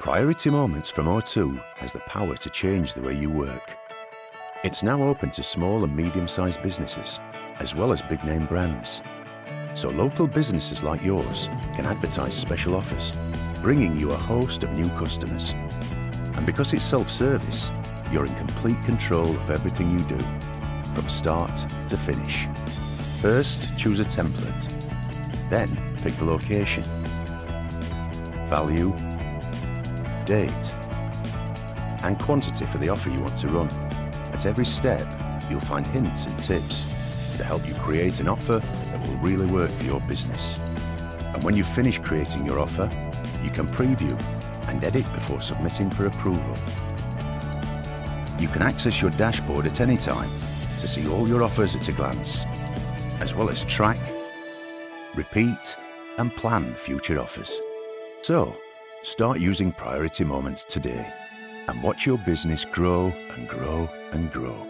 Priority Moments from O2 has the power to change the way you work. It's now open to small and medium-sized businesses, as well as big-name brands. So local businesses like yours can advertise special offers, bringing you a host of new customers. And because it's self-service, you're in complete control of everything you do, from start to finish. First, choose a template. Then, pick the location, value, date, and quantity for the offer you want to run. At every step, you'll find hints and tips to help you create an offer that will really work for your business. And when you've finished creating your offer, you can preview and edit before submitting for approval. You can access your dashboard at any time to see all your offers at a glance, as well as track, repeat, and plan future offers. So, start using Priority Moments today and watch your business grow and grow and grow.